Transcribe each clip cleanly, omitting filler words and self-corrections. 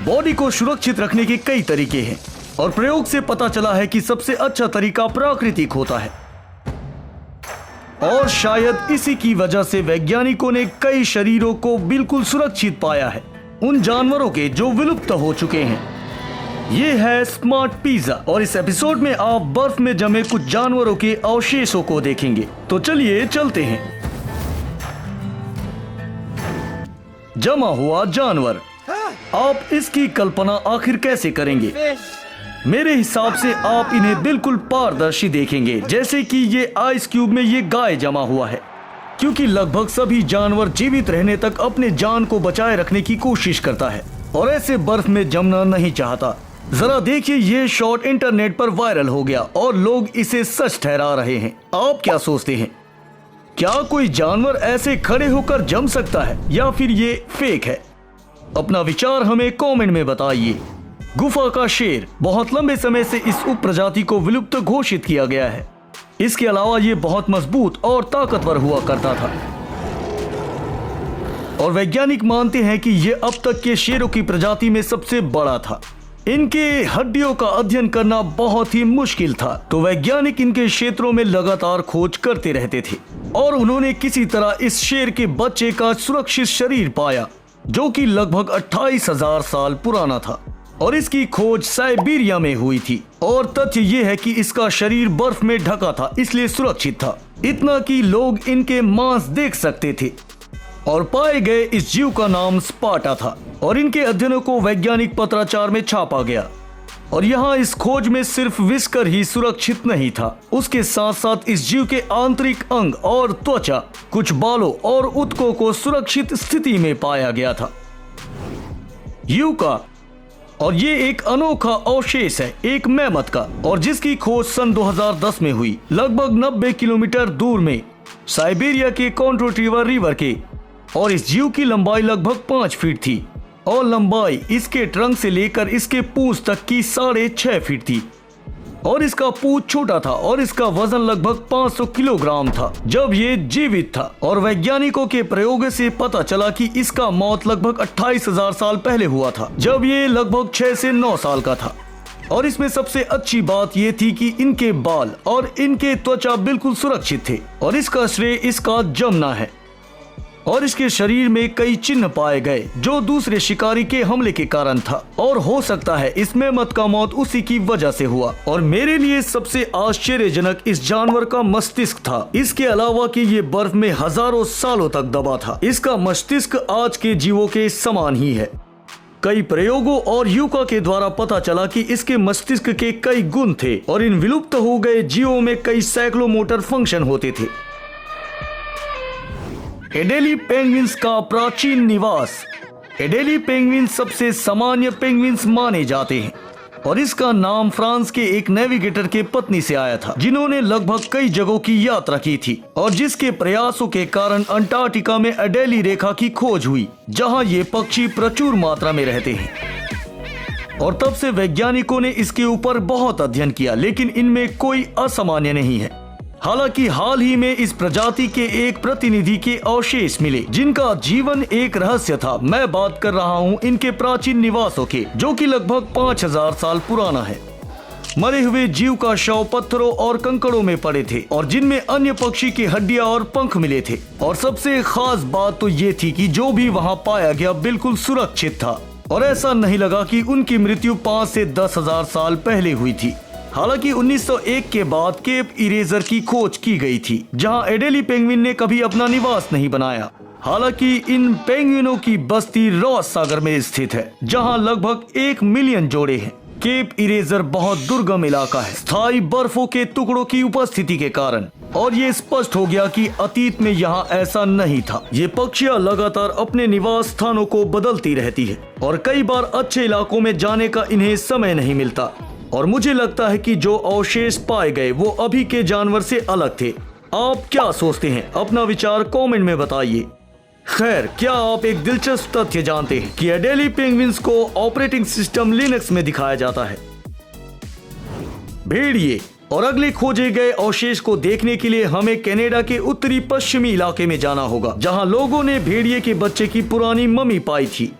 Body को सुरक्षित रखने के कई तरीके हैं और प्रयोग से पता चला है कि सबसे अच्छा तरीका प्राकृतिक होता है। और शायद इसी की वजह से वैज्ञानिकों ने कई शरीरों को बिल्कुल सुरक्षित पाया है, उन जानवरों के जो विलुप्त हो चुके हैं। ये है स्मार्ट पिज्जा और इस एपिसोड में आप बर्फ में जमे कुछ जानवरों के अवशेषों को देखेंगे। तो चलिए चलते हैं। जमा हुआ जानवर, आप इसकी कल्पना आखिर कैसे करेंगे? मेरे हिसाब से आप इन्हें बिल्कुल पारदर्शी देखेंगे, जैसे कि ये आइस क्यूब में ये गाय जमा हुआ है, क्योंकि लगभग सभी जानवर जीवित रहने तक अपने जान को बचाए रखने की कोशिश करता है और ऐसे बर्फ में जमना नहीं चाहता। जरा देखिए, ये शॉट इंटरनेट पर वायरल हो गया और लोग इसे सच ठहरा रहे हैं। आप क्या सोचते हैं? क्या कोई जानवर ऐसे खड़े होकर जम सकता है या फिर ये फेक है? अपना विचार हमें कमेंट में बताइए। गुफा का शेर, बहुत लंबे समय से इस उप प्रजाति को विलुप्त घोषित किया गया है। इसके अलावा ये बहुत मजबूत और ताकतवर हुआ करता था और वैज्ञानिक मानते हैं कि ये अब तक के शेरों की प्रजाति में सबसे बड़ा था। इनके हड्डियों का अध्ययन करना बहुत ही मुश्किल था, तो वैज्ञानिक इनके क्षेत्रों में लगातार खोज करते रहते थे और उन्होंने किसी तरह इस शेर के बच्चे का सुरक्षित शरीर पाया, जो कि लगभग 28,000 साल पुराना था और इसकी खोज साइबेरिया में हुई थी। और तथ्य ये है कि इसका शरीर बर्फ में ढका था, इसलिए सुरक्षित था, इतना कि लोग इनके मांस देख सकते थे। और पाए गए इस जीव का नाम स्पार्टा था और इनके अध्ययनों को वैज्ञानिक पत्राचार में छापा गया। और यहाँ इस खोज में सिर्फ विस्कर ही सुरक्षित नहीं था, उसके साथ साथ इस जीव के आंतरिक अंग और त्वचा, कुछ बालों और ऊतकों को सुरक्षित स्थिति में पाया गया था। यूका, और ये एक अनोखा अवशेष है, एक मैमथ का, और जिसकी खोज सन 2010 में हुई, लगभग 90 किलोमीटर दूर में साइबेरिया के कॉन्ट्रोटीवर रिवर के। और इस जीव की लंबाई लगभग 5 फीट थी और लंबाई इसके ट्रंक से लेकर इसके पूंछ तक की 6.5 फीट थी और इसका पूंछ छोटा था और इसका वजन लगभग 500 किलोग्राम था जब ये जीवित था। और वैज्ञानिकों के प्रयोग से पता चला कि इसका मौत लगभग 28,000 साल पहले हुआ था, जब ये लगभग 6 से 9 साल का था। और इसमें सबसे अच्छी बात ये थी कि इनके बाल और इनके त्वचा बिल्कुल सुरक्षित थे और इसका श्रेय इसका जमना है। और इसके शरीर में कई चिन्ह पाए गए जो दूसरे शिकारी के हमले के कारण था और हो सकता है इस मैमथ का मौत उसी की वजह से हुआ। और मेरे लिए सबसे आश्चर्यजनक इस जानवर का मस्तिष्क था, इसके अलावा कि ये बर्फ में हजारों सालों तक दबा था। इसका मस्तिष्क आज के जीवों के समान ही है। कई प्रयोगों और यूका के द्वारा पता चला कि इसके मस्तिष्क के कई गुण थे और इन विलुप्त हो गए जीवों में कई सैकड़ों मोटर फंक्शन होते थे। एडेली पेंगुइन्स का प्राचीन निवास। एडेली पेंगुइन सबसे सामान्य पेंगुइन्स माने जाते हैं और इसका नाम फ्रांस के एक नेविगेटर के पत्नी से आया था, जिन्होंने लगभग कई जगहों की यात्रा की थी और जिसके प्रयासों के कारण अंटार्कटिका में एडेली रेखा की खोज हुई, जहां ये पक्षी प्रचुर मात्रा में रहते हैं। और तब से वैज्ञानिकों ने इसके ऊपर बहुत अध्ययन किया, लेकिन इनमें कोई असामान्य नहीं है। हालांकि हाल ही में इस प्रजाति के एक प्रतिनिधि के अवशेष मिले, जिनका जीवन एक रहस्य था। मैं बात कर रहा हूं इनके प्राचीन निवासों के, जो कि लगभग 5,000 साल पुराना है। मरे हुए जीव का शव पत्थरों और कंकड़ों में पड़े थे और जिनमें अन्य पक्षी की हड्डियां और पंख मिले थे। और सबसे खास बात तो ये थी कि जो भी वहां पाया गया बिल्कुल सुरक्षित था और ऐसा नहीं लगा कि उनकी मृत्यु 5 से 10,000 साल पहले हुई थी। हालांकि 1901 के बाद केप इरेजर की खोज की गई थी, जहां एडेली पेंगुइन ने कभी अपना निवास नहीं बनाया। हालांकि इन पेंगुइनों की बस्ती रॉस सागर में स्थित है, जहां लगभग 1 मिलियन जोड़े हैं। केप इरेजर बहुत दुर्गम इलाका है, स्थायी बर्फों के टुकड़ों की उपस्थिति के कारण, और ये स्पष्ट हो गया कि अतीत में यहाँ ऐसा नहीं था। ये पक्षियाँ लगातार अपने निवास स्थानों को बदलती रहती है और कई बार अच्छे इलाकों में जाने का इन्हें समय नहीं मिलता। और मुझे लगता है कि जो अवशेष पाए गए वो अभी के जानवर से अलग थे। आप क्या सोचते हैं? अपना विचार कमेंट में बताइए। खैर, क्या आप एक दिलचस्प तथ्य जानते हैं कि एडेली पेंगुइन्स को ऑपरेटिंग सिस्टम लिनक्स में दिखाया जाता है? भेड़िए। और अगले खोजे गए अवशेष को देखने के लिए हमें कनाडा के उत्तरी पश्चिमी इलाके में जाना होगा, जहां लोगों ने भेड़िए के बच्चे की पुरानी मम्मी पाई थी।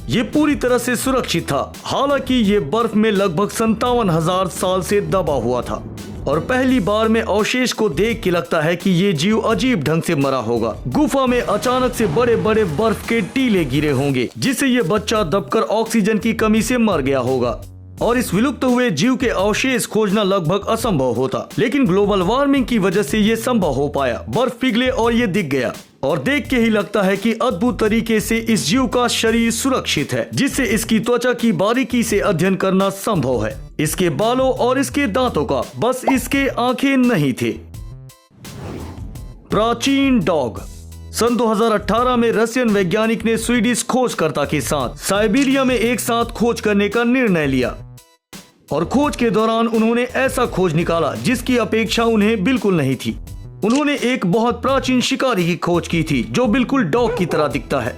ये पूरी तरह से सुरक्षित था, हालांकि ये बर्फ में लगभग 57,000 साल से दबा हुआ था। और पहली बार में अवशेष को देख के लगता है कि ये जीव अजीब ढंग से मरा होगा। गुफा में अचानक से बड़े बड़े बर्फ के टीले गिरे होंगे, जिससे ये बच्चा दबकर ऑक्सीजन की कमी से मर गया होगा। और इस विलुप्त हुए जीव के अवशेष खोजना लगभग असंभव होता, लेकिन ग्लोबल वार्मिंग की वजह से ये संभव हो पाया। बर्फ पिघले और ये दिख गया, और देख के ही लगता है कि अद्भुत तरीके से इस जीव का शरीर सुरक्षित है, जिससे इसकी त्वचा की बारीकी से अध्ययन करना संभव है। इसके बालों और इसके दांतों का, बस इसके आंखें नहीं थे। प्राचीन डॉग। सन 2018 में रशियन वैज्ञानिक ने स्वीडिश खोजकर्ता के साथ साइबेरिया में एक साथ खोज करने का निर्णय लिया, और खोज के दौरान उन्होंने ऐसा खोज निकाला जिसकी अपेक्षा उन्हें बिल्कुल नहीं थी। उन्होंने एक बहुत प्राचीन शिकारी की खोज की थी जो बिल्कुल डॉग की तरह दिखता है,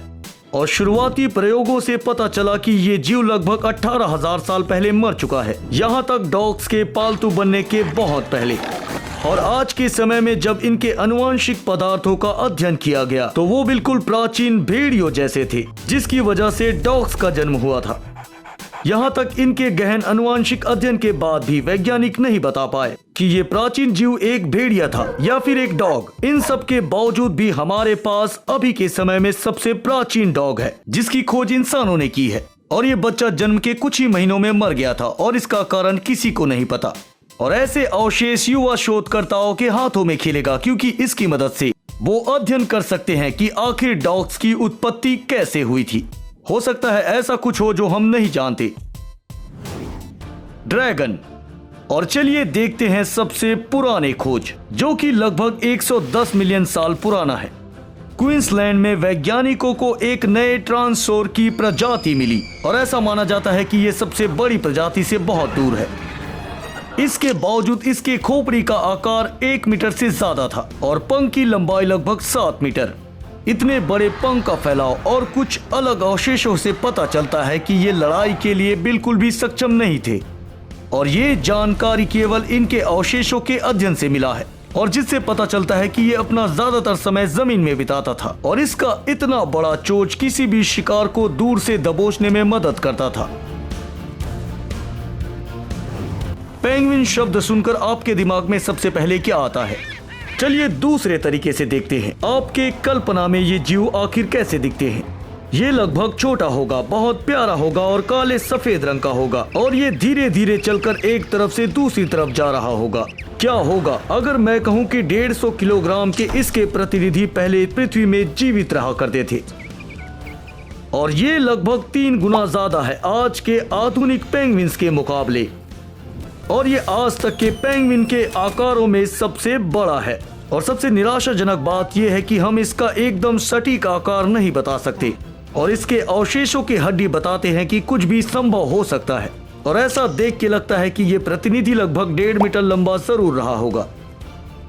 और शुरुआती प्रयोगों से पता चला कि ये जीव लगभग 18,000 साल पहले मर चुका है, यहाँ तक डॉग्स के पालतू बनने के बहुत पहले। और आज के समय में जब इनके आनुवंशिक पदार्थों का अध्ययन किया गया तो वो बिल्कुल प्राचीन भेड़ियों जैसे थे, जिसकी वजह से डॉग्स का जन्म हुआ था। यहाँ तक इनके गहन आनुवंशिक अध्ययन के बाद भी वैज्ञानिक नहीं बता पाए कि ये प्राचीन जीव एक भेड़िया था या फिर एक डॉग। इन सब के बावजूद भी हमारे पास अभी के समय में सबसे प्राचीन डॉग है, जिसकी खोज इंसानों ने की है। और ये बच्चा जन्म के कुछ ही महीनों में मर गया था, और इसका कारण किसी को नहीं पता। और ऐसे अवशेष युवा शोधकर्ताओं के हाथों में खेलेगा, क्योंकि इसकी मदद से वो अध्ययन कर सकते हैं कि आखिर डॉग्स की उत्पत्ति कैसे हुई थी। हो सकता है ऐसा कुछ हो जो हम नहीं जानते। ड्रैगन। और चलिए देखते हैं सबसे पुराने खोज, जो कि लगभग 110 मिलियन साल पुराना है। क्वींसलैंड में वैज्ञानिकों को एक नए ट्रांसोर की प्रजाति मिली, और ऐसा माना जाता है कि यह सबसे बड़ी प्रजाति से बहुत दूर है। इसके बावजूद इसके खोपड़ी का आकार 1 मीटर से ज्यादा था, और पंख की लंबाई लगभग 7 मीटर। इतने बड़े पंख का फैलाव और कुछ अलग अवशेषों से पता चलता है कि ये लड़ाई के लिए बिल्कुल भी सक्षम नहीं थे, और ये जानकारी केवल इनके अवशेषों के अध्ययन से मिला है, और जिससे पता चलता है कि ये अपना ज्यादातर समय जमीन में बिताता था, और इसका इतना बड़ा चोंच किसी भी शिकार को दूर से दबोचने में मदद करता था। पेंगुइन शब्द सुनकर आपके दिमाग में सबसे पहले क्या आता है? चलिए दूसरे तरीके से देखते हैं। आपके कल्पना में ये जीव आखिर कैसे दिखते हैं? ये लगभग छोटा होगा, बहुत प्यारा होगा और काले सफेद रंग का होगा, और ये धीरे धीरे चलकर एक तरफ से दूसरी तरफ जा रहा होगा। क्या होगा अगर मैं कहूँ कि 150 किलोग्राम के इसके प्रतिनिधि पहले पृथ्वी में जीवित रहा करते थे, और ये लगभग 3 गुना ज्यादा है आज के आधुनिक पेंगुइन्स के मुकाबले, और ये आज तक के पेंगुइन के आकारों में सबसे बड़ा है। और सबसे निराशाजनक बात यह है कि हम इसका एकदम सटीक आकार नहीं बता सकते, और इसके अवशेषों की हड्डी बताते हैं कि कुछ भी संभव हो सकता है। और ऐसा देख के लगता है कि ये प्रतिनिधि लगभग 1.5 मीटर लंबा जरूर रहा होगा।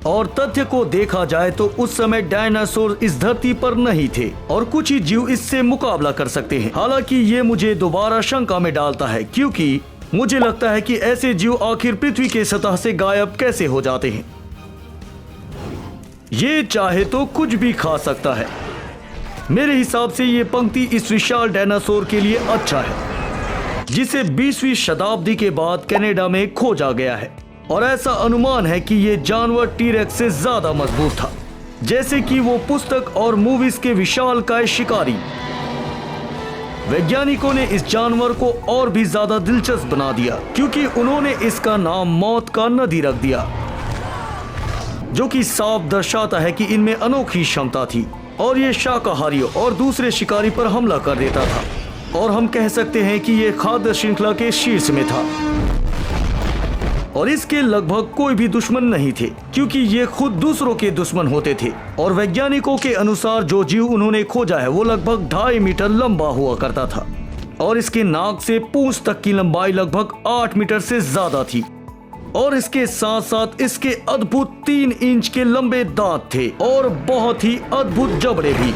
और तथ्य को देखा जाए तो उस समय डायनासोर इस धरती पर नहीं थे, और कुछ ही जीव इससे मुकाबला कर सकते हैं। हालांकि ये मुझे दोबारा शंका में डालता है, क्योंकि मुझे लगता है कि ऐसे जीव आखिर पृथ्वी के सतह से गायब कैसे हो जाते हैं। ये चाहे तो कुछ भी खा सकता है। मेरे हिसाब से ये पंक्ति इस विशाल डायनासोर के लिए अच्छा है, जिसे 20वीं शताब्दी के बाद कनाडा में खोजा गया है। और ऐसा अनुमान है कि ये जानवर टीरेक्स से ज्यादा मजबूत था, जैसे कि वो पुस्तक और मूवीज के विशालकाय शिकारी। वैज्ञानिकों ने इस जानवर को और भी ज्यादा दिलचस्प बना दिया, क्योंकि उन्होंने इसका नाम मौत का नदी रख दिया, जो कि साफ दर्शाता है कि इनमें अनोखी क्षमता थी, और ये शाकाहारियों और दूसरे शिकारी पर हमला कर देता था। और हम कह सकते हैं कि ये खाद्य श्रृंखला के शीर्ष में था, और इसके लगभग कोई भी दुश्मन नहीं थे, क्योंकि ये खुद दूसरों के दुश्मन होते थे। और वैज्ञानिकों के अनुसार जो जीव उन्होंने खोजा है वो लगभग 2.5 मीटर लंबा हुआ करता था, और इसके नाक से पूंछ तक की लंबाई लगभग 8 मीटर से ज्यादा थी, और इसके साथ साथ इसके अद्भुत 3 इंच के लंबे दांत थे, और बहुत ही अद्भुत जबड़े भी।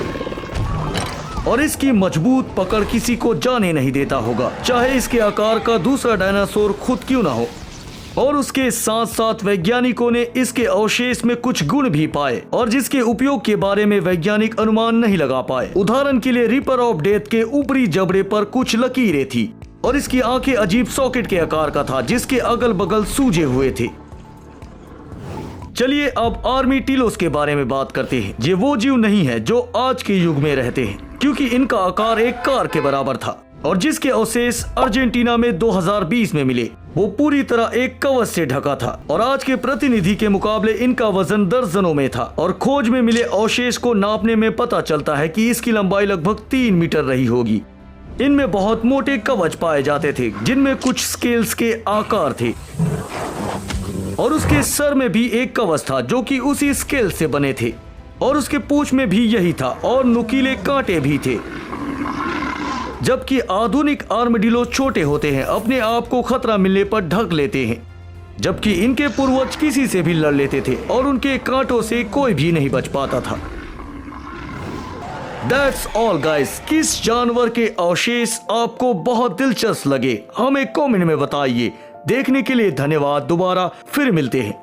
और इसकी मजबूत पकड़ किसी को जाने नहीं देता होगा, चाहे इसके आकार का दूसरा डायनासोर खुद क्यों ना हो। और उसके साथ साथ वैज्ञानिकों ने इसके अवशेष में कुछ गुण भी पाए और जिसके उपयोग के बारे में वैज्ञानिक अनुमान नहीं लगा पाए। उदाहरण के लिए रिपर ऑफ डेथ के ऊपरी जबड़े पर कुछ लकीरें थी और इसकी आंखें अजीब सॉकेट के आकार का था जिसके अगल बगल सूजे हुए थे। चलिए अब आर्मी टीलोस के बारे में बात करते हैं। ये वो जीव नहीं है जो आज के युग में रहते हैं, क्योंकि इनका आकार एक कार के बराबर था और जिसके अवशेष अर्जेंटीना में 2020 में मिले वो पूरी तरह एक कवच से ढका था और आज के प्रतिनिधि के मुकाबले इनका वजन दर्जनों में था। और खोज में मिले अवशेष को नापने में पता चलता है कि इसकी लंबाई लगभग 3 मीटर रही होगी। इनमें बहुत मोटे कवच पाए जाते थे जिनमें कुछ स्केल्स के आकार थे और उसके सर में भी एक कवच था जो कि उसी स्केल से बने थे और उसके पूंछ में भी यही था और नुकीले कांटे भी थे। जबकि आधुनिक आर्मडिलो छोटे होते हैं, अपने आप को खतरा मिलने पर ढक लेते हैं, जबकि इनके पूर्वज किसी से भी लड़ लेते थे और उनके कांटों से कोई भी नहीं बच पाता था। That's all guys। किस जानवर के अवशेष आपको बहुत दिलचस्प लगे हमें कमेंट में बताइए। देखने के लिए धन्यवाद। दोबारा फिर मिलते हैं।